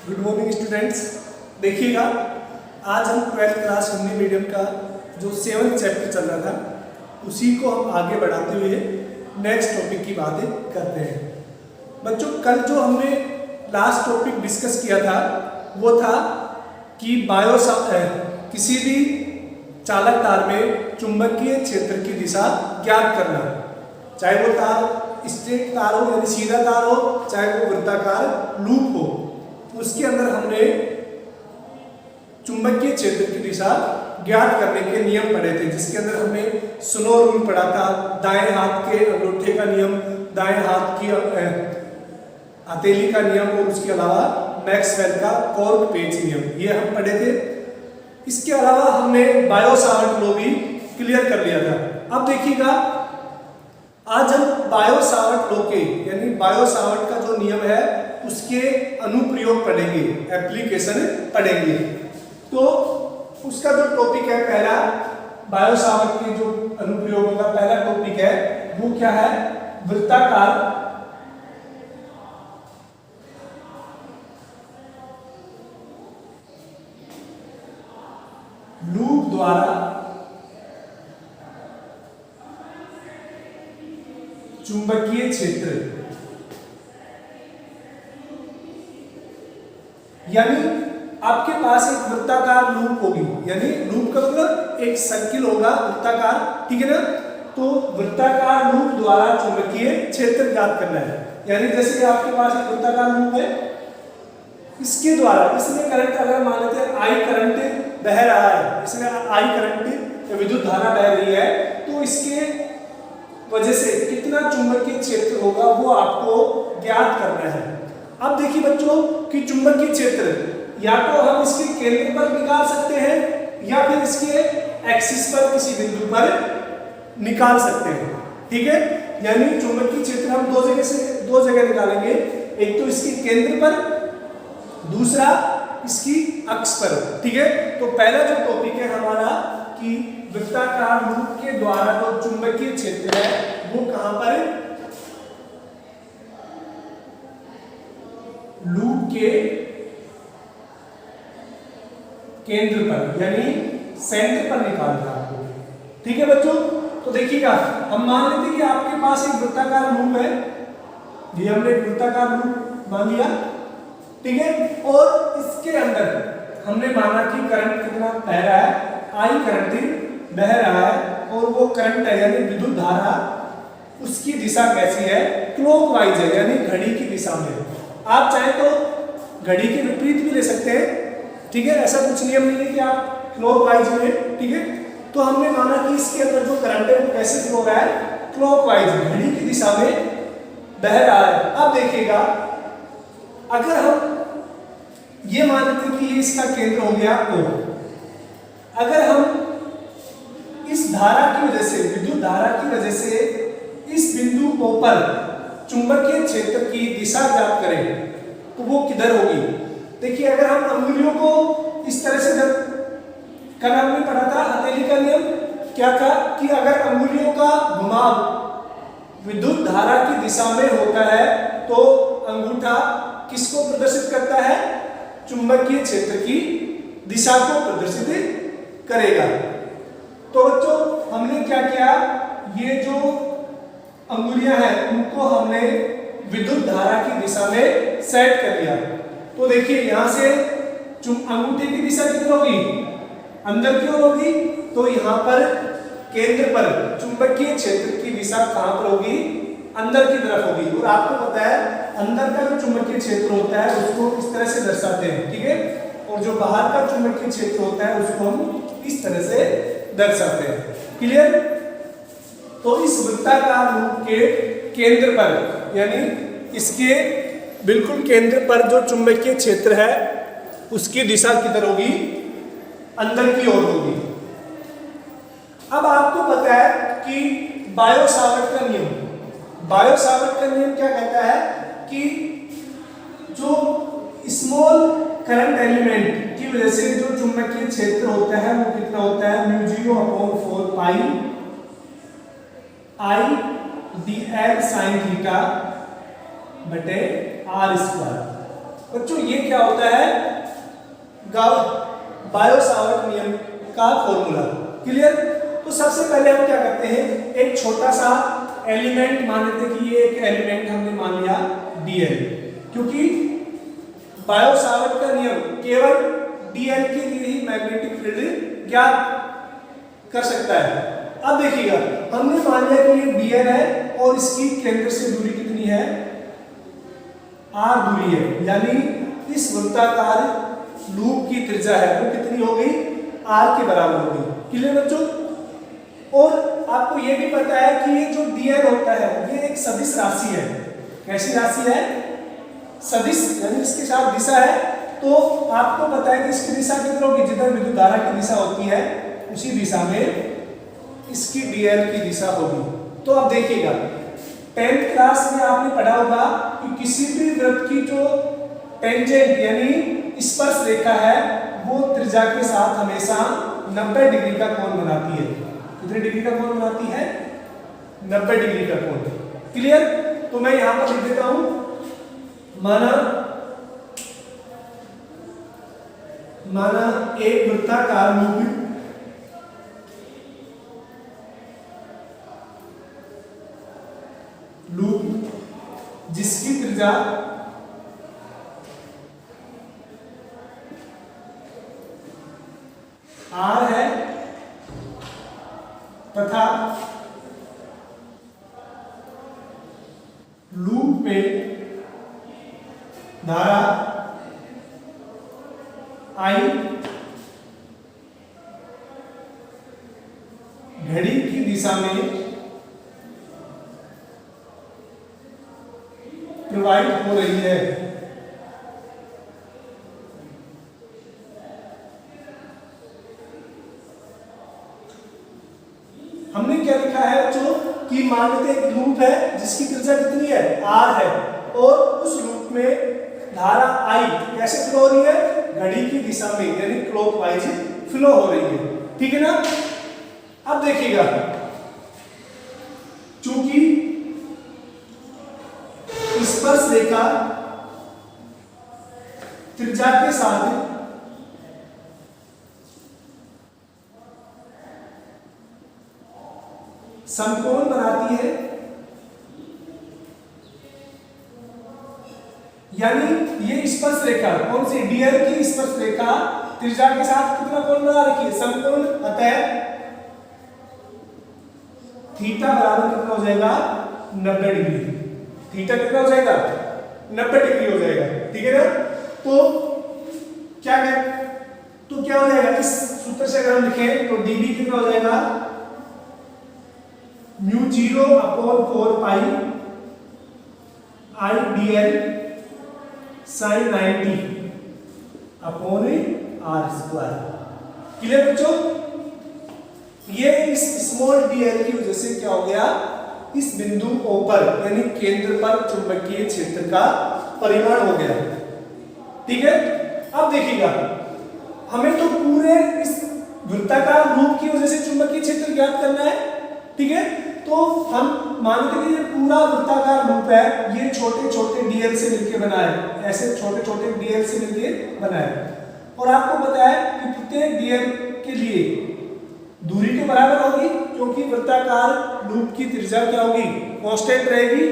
Good morning students. देखिएगा, आज हम 12th क्लास हिंदी मीडियम का जो 7th चैप्टर चल रहा था उसी को हम आगे बढ़ाते हुए नेक्स्ट टॉपिक की बातें करते हैं। बच्चों, कल जो हमने लास्ट टॉपिक डिस्कस किया था वो था कि किसी भी चालक तार में चुंबकीय क्षेत्र की दिशा ज्ञात करना, चाहे वो तार स्ट्रेट तार हो यानी सीधा तार हो, चाहे वो वृत्ताकार लूप हो। उसके अंदर हमने चुंबकीय क्षेत्र की दिशा ज्ञात करने के नियम पढ़े थे, जिसके अंदर हमने स्नो रूल पढ़ा था, दाएं हाथ के अंगूठे का नियम, दाएं हाथ की हथेली का नियम और उसके अलावा मैक्सवेल का कॉर्क पेच नियम, ये हम पढ़े थे। इसके अलावा हमने बायो-सावर्ट लॉ भी क्लियर कर लिया था। अब देखिएगा, आज हम बायो-सावर्ट लॉ के यानी बायो-सावर्ट का जो नियम है उसके अनुप्रयोग पढ़ेंगे, एप्लीकेशन पढ़ेंगे। तो उसका जो टॉपिक है पहला, बायो-सावर्ट के जो अनुप्रयोगों का पहला टॉपिक है वो क्या है? वृत्ताकार लूप द्वारा चुंबकीय क्षेत्र, यानी आपके पास एक वृत्ताकार लूप होगी, यानी लूप का मतलब एक सर्किल होगा वृत्ताकार, ठीक है ना? तो वृत्ताकार लूप द्वारा चुंबकीय क्षेत्र ज्ञात करना है। यानी जैसे आपके पास एक वृत्ताकार लूप है, इसके द्वारा इसमें करंट अगर मान लेते हैं आई करंट बह रहा है, इसमें आई करंट विद्युत धारा बह रही है, तो इसके वजह से कितना चुंबकीय क्षेत्र होगा वो आपको ज्ञात करना है। अब देखिए बच्चों कि चुंबकीय क्षेत्र या तो हम इसके केंद्र पर निकाल सकते हैं या फिर इसके एक्सिस पर किसी बिंदु पर निकाल सकते हैं, ठीक है? यानी चुंबकीय क्षेत्र हम दो जगह निकालेंगे, एक तो इसके केंद्र पर, दूसरा इसकी अक्ष पर, ठीक है? तो पहला जो टॉपिक है हमारा कि वृत्ताकार लूप के द्वारा जो चुंबकीय क्षेत्र है वो कहां पर है? लूप के केंद्र पर यानी सेंटर पर निकालना है आपको, ठीक है बच्चों? तो देखिएगा, हम मान लेते हैं कि आपके पास एक वृत्ताकार लूप है, ये हमने एक वृत्ताकार लूप मान लिया, ठीक है? और इसके अंदर हमने माना कि करंट कितना बह रहा है, आई करंट बह रहा है, और वो करंट है यानी विद्युत धारा, उसकी दिशा कैसी है? क्लॉकवाइज है, यानी घड़ी की दिशा में। आप चाहे तो घड़ी के विपरीत भी ले सकते हैं, ठीक है? ऐसा कुछ नियम नहीं है कि आप क्लॉकवाइज में, ठीक है? तो हमने माना कि इसके अंदर जो करंट है वो कैसे फ्लो हो रहा है? क्लॉकवाइज, घड़ी की दिशा में बह रहा है। अब देखिएगा, अगर हम ये मानते हैं कि ये इसका केंद्र हो गया O, अगर हम इस धारा की वजह से, विद्युत धारा की वजह से इस बिंदु O पर चुंबकीय क्षेत्र की दिशा ज्ञात करें तो वो किधर होगी? देखिए, अगर हम अंगुलियों को इस तरह से कल हमने पढ़ा था हथेली का नियम, क्या था कि अगर अंगुलियों का घुमाव विद्युत धारा की दिशा में होता है तो अंगूठा किसको प्रदर्शित करता है? चुंबकीय क्षेत्र की दिशा को प्रदर्शित करेगा। तो बच्चों, हमने क्या किया? ये जो अंगुलियां हैं उनको हमने विद्युत धारा की दिशा में सेट कर दिया। तो देखिए, यहां से अंगूठे की दिशा किधर होगी? अंदर की ओर होगी। तो यहां पर केंद्र पर चुंबकीय क्षेत्र की दिशा कहां पर होगी? अंदर की तरफ होगी। और आपको पता है अंदर का जो चुंबकीय क्षेत्र होता है उसको इस तरह से दर्शाते हैं, ठीक है? और जो बाहर का चुंबकीय क्षेत्र होता है उसको हम इस तरह से दर्शाते हैं। क्लियर? तो इस वृत्ताकार लूप के केंद्र पर यानी इसके बिल्कुल केंद्र पर जो चुंबकीय क्षेत्र है उसकी दिशा किधर होगी? अंदर की ओर होगी। अब आपको पता है कि बायो-सावर्ट का नियम, बायो-सावर्ट का नियम क्या कहता है कि जो स्मॉल करंट एलिमेंट की वजह से जो चुंबकीय क्षेत्र होता है वो कितना होता है? μ0/4 पाई I dl sin थीटा बटे r स्क्वायर। बच्चों ये क्या होता है, बायो सावर्ट नियम का फॉर्मूला। क्लियर। तो सबसे पहले हम क्या करते हैं, एक छोटा सा एलिमेंट मान लेते हैं कि ये एक एलिमेंट हमने मान लिया Dl, क्योंकि बायो सावर्ट का नियम केवल Dl के लिए ही मैग्नेटिक फील्ड ज्ञात कर सकता है। अब देखिएगा, हमने मान लिया कि ये Dl है और इसकी केंद्र से दूरी कितनी है, r दूरी है, यानी इस वृत्ताकार लूप की त्रिज्या है वो कितनी हो गई, r के बराबर हो गई। क्लियर बच्चों। और आपको ये भी पता है कि ये जो Dl होता है ये एक सदिश राशि है। कैसी राशि है, सदिश, यानी इसके साथ दिशा है। तो आपको पता है कि इसकी दिशा किधर होगी, जिधर विद्युत धारा की दिशा होती है उसी दिशा में इसकी Dl की दिशा होगी। तो अब देखिएगा, 10th क्लास में आपने पढ़ा होगा कि किसी भी वृत्त की जो टेंजेंट यानी स्पर्श रेखा है वो त्रिज्या के साथ हमेशा 90 डिग्री का कोण बनाती है। कितने डिग्री का कोण बनाती है, 90 डिग्री का कोण। क्लियर। तो मैं यहां पर लिख देता हूं, माना एक वृत्ताकार लूप जिसकी त्रिज्या r है तथा लूप में धारा I घड़ी की दिशा में प्रवाहित हो रही है। हमने क्या लिखा है बच्चों कि मान लेते एक लूप है जिसकी त्रिज्या कितनी है, r है, और उस लूप में धारा I कैसे फ्लो हो रही है, घड़ी की दिशा में, यानी क्लॉकवाइज फ्लो हो रही है। ठीक है ना। अब देखिएगा, चूंकि स्पर्श रेखा त्रिज्या के साथ समकोण बनाती है, यानी ये स्पर्श रेखा कौन सी, Dl की स्पर्श रेखा त्रिज्या के साथ कितना कोण बना रखी है, समकोण। अतः थीटा बराबर कितना हो जाएगा, 90 डिग्री। थीटा कितना हो जाएगा, 90 डिग्री हो जाएगा। ठीक है ना। तो क्या हो जाएगा, इस सूत्र से अगर हम लिखें तो dB कितना हो जाएगा, μ0/4 पाई I dl sin 90 upon r²। Clear बच्चों। ये इस स्मॉल dl की वजह से क्या हो गया, इस बिंदु O पर यानी केंद्र पर चुंबकीय क्षेत्र का परिमाण हो गया। ठीक है। अब देखिएगा, हमें तो पूरे इस वृत्ताकार लूप की वजह से चुंबकीय क्षेत्र ज्ञात करना है। ठीक है। तो हम मानते हैं कि ये पूरा वृत्ताकार लूप है, ये छोटे छोटे Dl से मिलकर बना है, ऐसे छोटे छोटे Dl से मिलकर बना है। और आपको पता है कि प्रत्येक Dl के लिए दूरी तो बराबर होगी, क्योंकि वृत्ताकार लूप की त्रिज्या क्या होगी, कांस्टेंट रहेगी,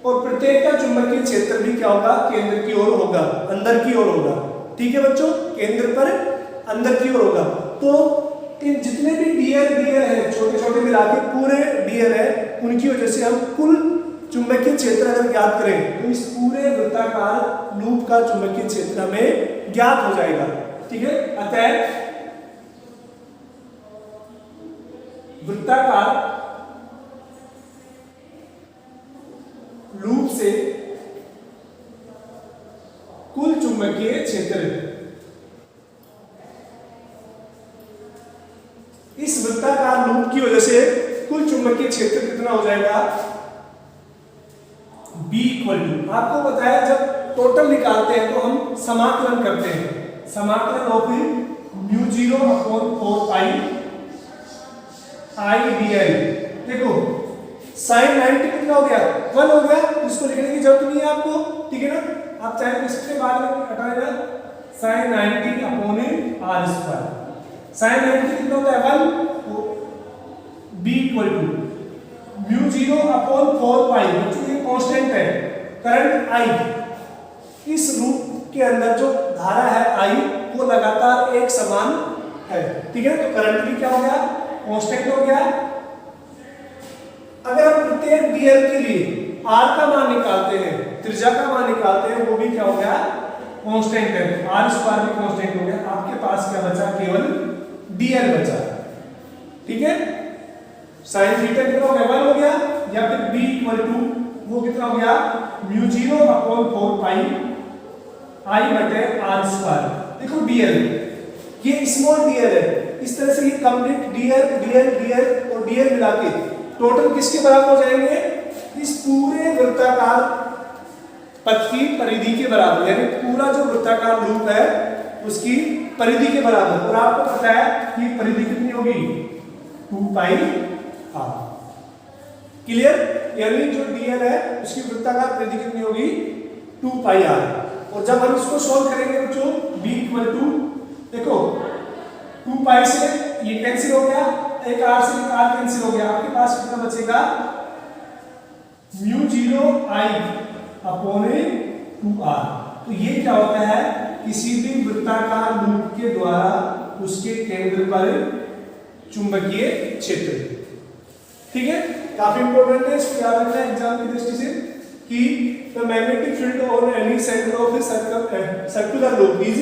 और प्रत्येक का चुंबकीय क्षेत्र भी क्या होगा, केंद्र की ओर होगा, अंदर की ओर होगा। ठीक है बच्चों, केंद्र पर अंदर की ओर होगा। तो इन जितने भी Dl है, छोटे छोटे मिला के पूरे Dl है, उनकी वजह से हम कुल चुंबकीय क्षेत्र अगर ज्ञात करें तो इस पूरे वृत्ताकार लूप का चुंबकीय क्षेत्र हमें ज्ञात हो जाएगा। ठीक है। अतः वृत्ताकार लूप से कुल चुंबकीय क्षेत्र, इस वृत्ताकार लूप की वजह से कुल चुंबकीय क्षेत्र कितना हो जाएगा, B = आपको पता है जब टोटल निकालते हैं तो हम समाकलन करते हैं, समाकलन ऑफ μ0/4 पाई I dl। देखो sin 90 कितना हो गया, 1 हो गया, इसको लिखने की जरूरत नहीं है आपको। ठीक है ना। आप चाहे तो इसके बाद में हटाएगा sin 90 upon r square. sin 90 कितना होता है 1, तो b equal to mu 0 upon 4 pi, बच्चों ये कांस्टेंट है। करंट I इस रूप के अंदर जो धारा है I वो लगातार एक समान है, ठीक है। तो करंट भी क्या हो गया, कांस्टेंट हो गया। अगर हम प्रत्येक dl के लिए r का मान निकालते हैं, त्रिज्या का मान निकालते हैं, वो भी क्या हो गया, कांस्टेंट है। r स्क्वायर भी कांस्टेंट हो गया। आपके पास क्या बचा, केवल dl बचा, ठीक है। sin थीटा कितना हो गया 1 हो गया, या फिर b इक्वल टू वो कितना हो गया म्यू 0 अपॉन 4 पाई I बटे r स्क्वायर। देखो dl ये स्मॉल dl है, इस तरह से ये कंप्लीट dl dl dl और dl मिला के टोटल किसके बराबर हो जाएंगे, इस पूरे वृत्ताकार पथ की परिधि के बराबर, यानी पूरा जो वृत्ताकार लूप है उसकी परिधि के बराबर। और आपको पता है कि परिधि कितनी होगी 2 पाई r। क्लियर, यानी जो dl है उसकी वृत्ताकार परिधि कितनी होगी 2 पाई r। और जब हम इसको सॉल्व करेंगे बच्चों b इक्वल टू, देखो 2 पाई से ये कैंसिल हो गया, एक r से एक r कैंसिल हो गया, आपके पास कितना बचेगा म्यू 0 I अपॉन 2r। तो ये क्या होता है, किसी भी वृत्ताकार लूप के द्वारा उसके केंद्र पर चुंबकीय क्षेत्र, ठीक है। काफी इंपॉर्टेंट है, इसको याद रखना है एग्जाम की दृष्टि से कि the magnetic field on any centre of a circular loop is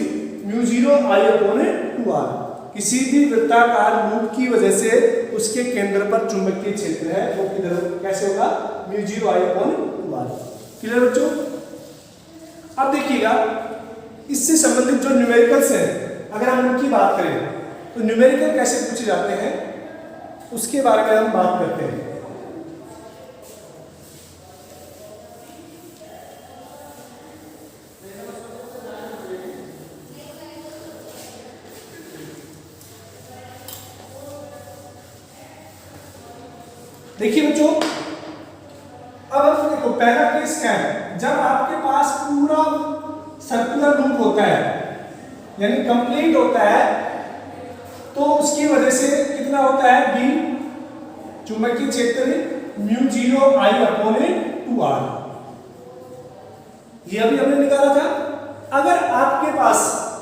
mu 0 I upon 2r। किसी भी वृत्ताकार लूप की वजह से उसके केंद्र पर चुंबकीय क्षेत्र है वो किधर कैसे होगा, mu 0 I upon 2r। Clear बच्चों। अब देखिएगा इससे संबंधित जो न्यूमेरिकल्स हैं, अगर हम उनकी बात करें तो न्यूमेरिकल कैसे पूछे जाते हैं उसके बारे में हम बात करते हैं। देखिए बच्चों, अब हम देखो पहला केस क्या है, जब आपके पास पूरा सर्कुलर लूप होता है यानी कंप्लीट होता है, तो उसकी वजह से कितना होता है बी चुंबकीय क्षेत्र म्यू 0 I अपॉन 2r। ये अभी हमने निकाला था। अगर आपके पास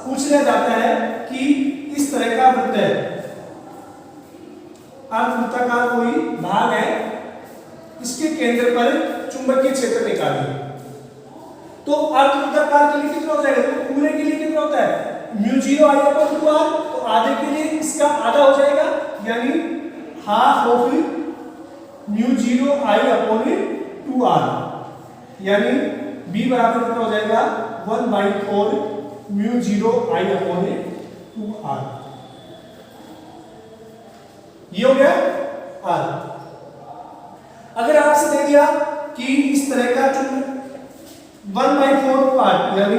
पूछ लिया जाता है कि इस तरह का वृत्त है, अर्धवृत्ताकार कोई भाग है, इसके केंद्र पर चुंबकीय क्षेत्र निकालिए, तो अर्धवृत्ताकार के लिए कितना हो जाएगा, तो पूरे के लिए कितना होता है म्यू 0 I अपॉन 2r। तो आधे के लिए इसका आधा हो जाएगा, यानी half of mu 0 I upon 2r, यानी b बराबर कितना हो जाएगा 1/4 म्यू 0 I अपॉन 2r। ये हो गया r। अगर आपसे दे दिया कि इस तरह का 1/4 पार्ट यानी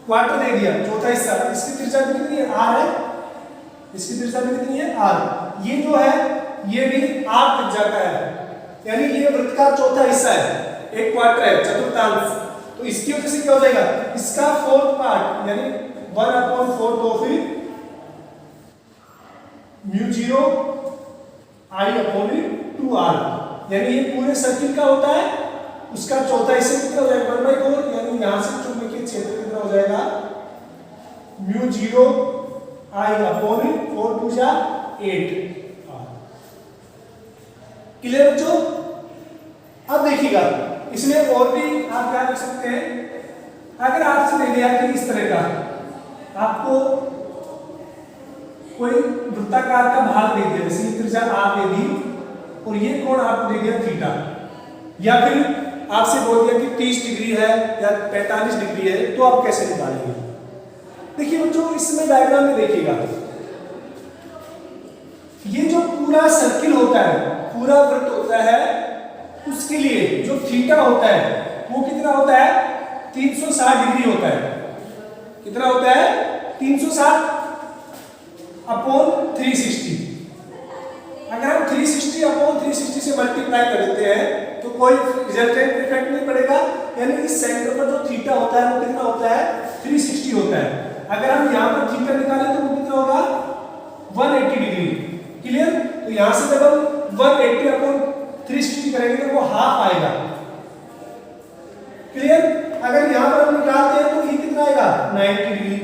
क्वार्टर दे दिया, चौथा हिस्सा, इसकी त्रिज्या भी कितनी है r है, इसकी त्रिज्या भी कितनी है r। ये जो है ये भी r त्रिज्या का है, यानी ये वृत्त का चौथा हिस्सा है, एक क्वार्टर है, चतुर्थांश। तो इसकी वजह से क्या हो जाएगा, इसका फोर्थ पार्ट यानी 1/4 of mu 0 I upon 2r, यानी ये पूरे सर्किल का होता है, उसका चौथा हिस्सा कितना हो जाएगा 1/4, यानी यहां से चुंबकीय क्षेत्र कितना हो जाएगा म्यू 0 I अपॉन 4 2 जा 8। क्लियर बच्चों। अब देखिएगा इसमें और भी आप क्या लिख सकते हैं, अगर आपसे दे दिया कि इस तरह का आपको कोई वृत्ताकार का भाग दे दिया, जैसे त्रिज्या r दे दी और ये कोण आपको दे दिया थीटा, या फिर आपसे बोल दिया कि 30 डिग्री है या 45 डिग्री है, तो आप कैसे निकालेंगे। देखिए बच्चों इसमें डायग्राम में देखिएगा, ये जो पूरा सर्किल होता है, पूरा वृत्त होता है, उसके लिए जो थीटा होता है वो कितना होता है 360 डिग्री होता है। कितना होता है 360 अपॉन 360। अगर हम 360 अपॉन 360 से मल्टीप्लाई कर देते हैं तो कोई रिजल्टेंट इफेक्ट नहीं पड़ेगा, यानी इस सेंटर पर जो थीटा होता है वो कितना होता है 360 होता है। अगर हम यहाँ पर थीटा निकालें तो वो कितना होगा 180 डिग्री। क्लियर? तो यहाँ से जब हम 180 अपॉन 360 करेंगे तो वो हाफ आएगा। क्लियर? अगर यहाँ पर हम निकालते हैं तो ये कितना आएगा 90 डिग्री।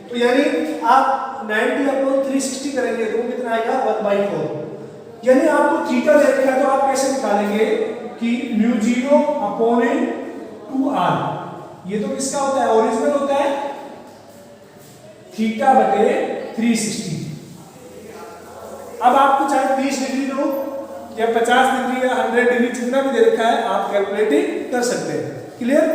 तो यानी आप 90 अपॉन 360 करेंगे तो वो कितना आएगा 1/4। यानी आपको थीटा दे रखा है तो आप कैसे निकालेंगे कि μ0 अपॉन 2r, ये तो किसका होता है ओरिजिनल होता है थीटा बटे 360। अब आपको चाहे 30 डिग्री दो या 50 डिग्री या 100 डिग्री जितना भी दे रखा है आप कैलकुलेट कर सकते हैं। क्लियर?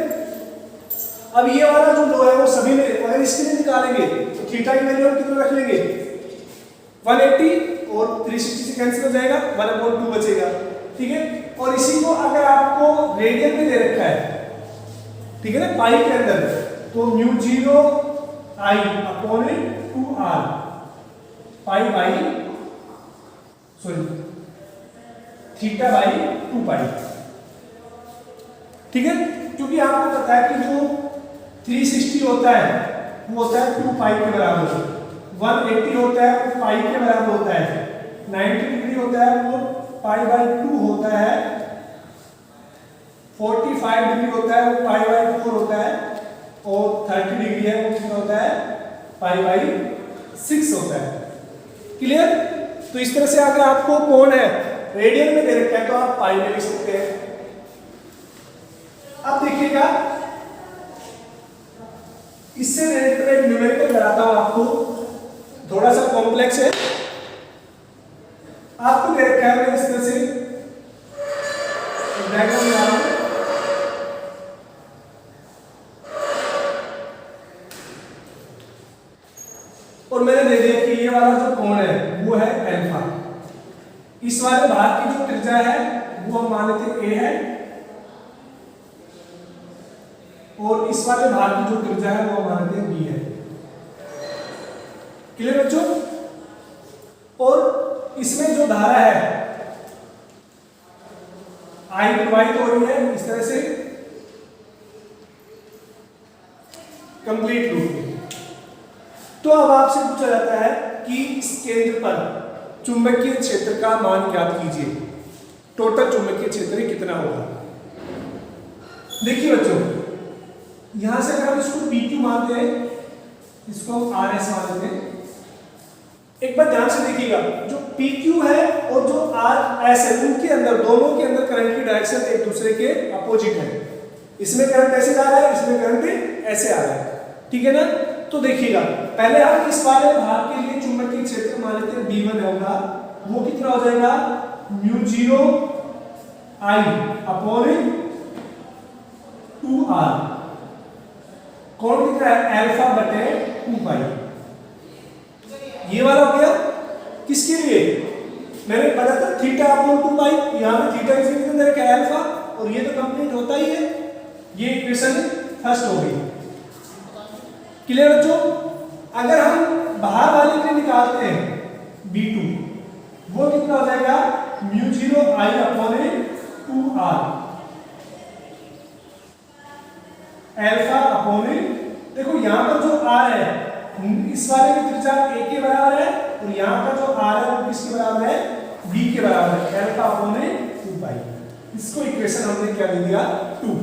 अब ये वाला जो लो है वो सभी में अगर इसके लिए निकालेंगे तो थीटा की वैल्यू हम कितना रख लेंगे 180 और 360 से कैंसिल हो जाएगा 1/2 बचेगा। ठीक है? और इसी को अगर आपको रेडियन में दे रखा है, ठीक है ना, पाई के अंदर, तो μ0 I upon 2r pi by theta by 2 पाई। ठीक है? क्योंकि आपको पता है कि जो 360 होता है वो होता है 2 पाई के बराबर, 180 होता है वो पाई के बराबर होता है, 90 डिग्री होता है वो पाई बाई 2 होता है, 45 डिग्री होता है वो पाई बाई 4 होता है, और 30 डिग्री है वो कितना होता है पाई बाई 6 होता है। क्लियर? तो इस तरह से अगर आपको कोण है रेडियन में दे रखा है तो आप पाई में लिख सकते हैं। अब देखिएगा इससे रिलेटेड एक न्यूमेरिकल कराता हूं आपको, थोड़ा सा कॉम्प्लेक्स है। आपको दे रखा है इस तरह से डायग्राम बना रहा हूं, और मैंने दे दिया कि ये वाला जो कोण है वो है अल्फा। इस वाले भाग की जो त्रिज्या है वो हम मान लेते हैं a है, और इस वाले भाग की जो त्रिज्या है वो हम मान लेते हैं b है। क्लियर बच्चों? और इसमें जो धारा है I प्रवाहित हो रही है इस तरह से कंप्लीट लूप में। तो अब आपसे पूछा जाता है कि इस केंद्र पर चुंबकीय क्षेत्र का मान ज्ञात कीजिए, टोटल चुंबकीय क्षेत्र कितना होगा। देखिए बच्चों, यहां से अगर हम इसको PQ मानते हैं, इसको RS मान लेते हैं। एक बार ध्यान से देखिएगा, जो PQ है और जो RS है उनके अंदर, दोनों के अंदर करंट की डायरेक्शन एक दूसरे के अपोजिट है। इसमें करंट ऐसे जा रहा है, इसमें करंट ऐसे आ रहा है। ठीक है ना? तो देखिएगा, पहले हम इस वाले भाग के लिए चुंबकीय क्षेत्र मान लेते हैं B1 होगा, वो कितना हो जाएगा μ0 I अपॉन 2r, कौन कितना है अल्फा बटे 2 पाई। ये वाला हो गया किसके लिए, मैंने बताया था थीटा अपॉन 2 पाई, यहां पे थीटा इसके अंदर क्या है अल्फा, और ये तो कंप्लीट होता ही है। ये इक्वेशन फर्स्ट हो गई। क्लियर बच्चों? अगर हम बाहर वाले के लिए निकालते हैं B2, वो कितना हो जाएगा μ0 I upon 2r alpha upon, देखो यहां पर जो r है इस वाले की त्रिज्या a के बराबर है, और यहां पर जो r है वो किसके बराबर है b के बराबर है, अल्फा अपॉन 2 पाई। इसको इक्वेशन हमने क्या दे दिया 2।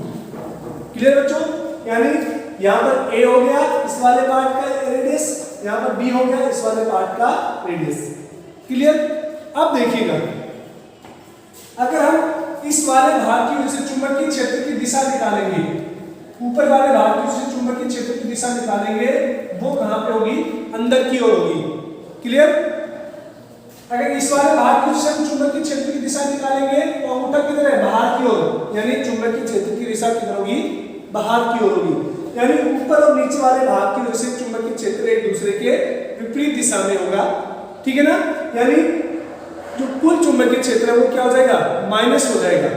क्लियर बच्चों? यानी यहां पर a हो गया इस वाले पार्ट का रेडियस, यहां पर b हो गया इस वाले पार्ट का रेडियस। क्लियर? अब देखिएगा, अगर हम इस वाले भाग की वजह से चुंबकीय क्षेत्र की दिशा निकालेंगे, ऊपर वाले भाग की वजह से चुंबकीय क्षेत्र की दिशा निकालेंगे, वो कहां पे होगी अंदर की ओर होगी। क्लियर? अगर इस वाले भाग की वजह से हम चुंबकीय क्षेत्र की दिशा निकालेंगे तो अंगूठा किधर है बाहर की ओर, यानी चुंबकीय क्षेत्र की दिशा किधर होगी बाहर की ओर होगी। यानी ऊपर और नीचे वाले भाग की वजह से चुंबकीय क्षेत्र एक दूसरे के विपरीत दिशा में होगा। ठीक है ना? यानी जो कुल चुंबकीय क्षेत्र है वो क्या हो जाएगा माइनस हो जाएगा।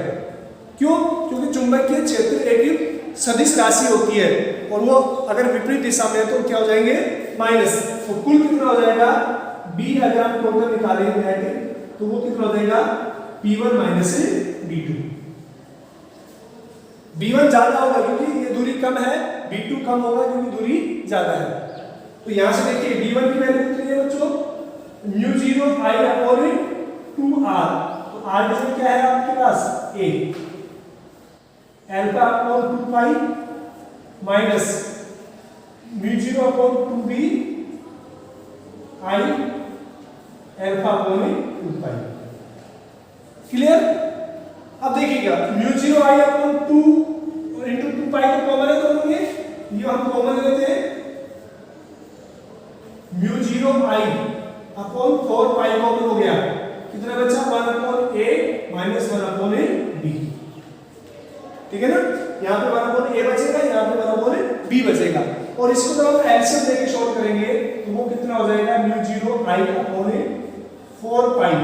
क्यों? क्योंकि चुंबकीय क्षेत्र एक सदिश राशि होती है, और वो अगर विपरीत दिशा में है तो क्या हो जाएंगे माइनस। तो कुल कितना हो जाएगा B, अगर हम टोटल निकालेंगे नेगेटिव तो वो कितना हो जाएगा P1 माइनस B2। B1 ज्यादा होगा क्योंकि ये दूरी कम है, B2 कम होगा क्योंकि दूरी ज्यादा है। तो यहां से देखिए B1 की वैल्यू कितनी है बच्चों, μ0 I अपॉन 2r। तो r की जगह क्या है आपके पास a, alpha upon 2 pi minus μ0 upon 2b I alpha upon 2 pi. Clear? अब देखिएगा μ0 I अपॉन 2 इंटू 2 पाई को कॉमन है दोनों में, ये हम कॉमन लेते हैं, μ0 I अपॉन 4 पाई कॉमन हो गया, कितना बचा 1 upon a minus 1 upon b। ठीक है ना, यहाँ पे 1 अपॉन a बचेगा, यहाँ पे 1 अपॉन b बचेगा। और इसको जब हम एलसीएम लेके सॉल्व करेंगे तो वो कितना हो जाएगा μ0 I upon 4 pi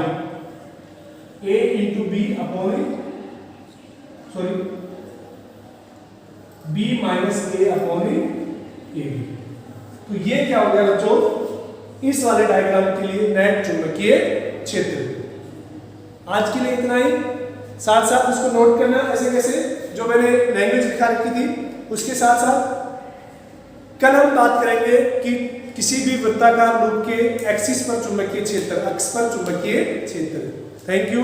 a into b upon sorry b minus a upon a b। तो ये क्या हो गया बच्चों, इस वाले डायग्राम के लिए नेट चुंबकीय क्षेत्र। आज के लिए इतना ही, साथ साथ उसको नोट करना ऐसे कैसे, जो मैंने लैंग्वेज लिखा रखी थी उसके साथ साथ। कल हम बात करेंगे कि किसी भी वृत्ताकार लूप के एक्सिस पर चुंबकीय क्षेत्र, अक्ष पर चुंबकीय क्षेत्र। Thank you.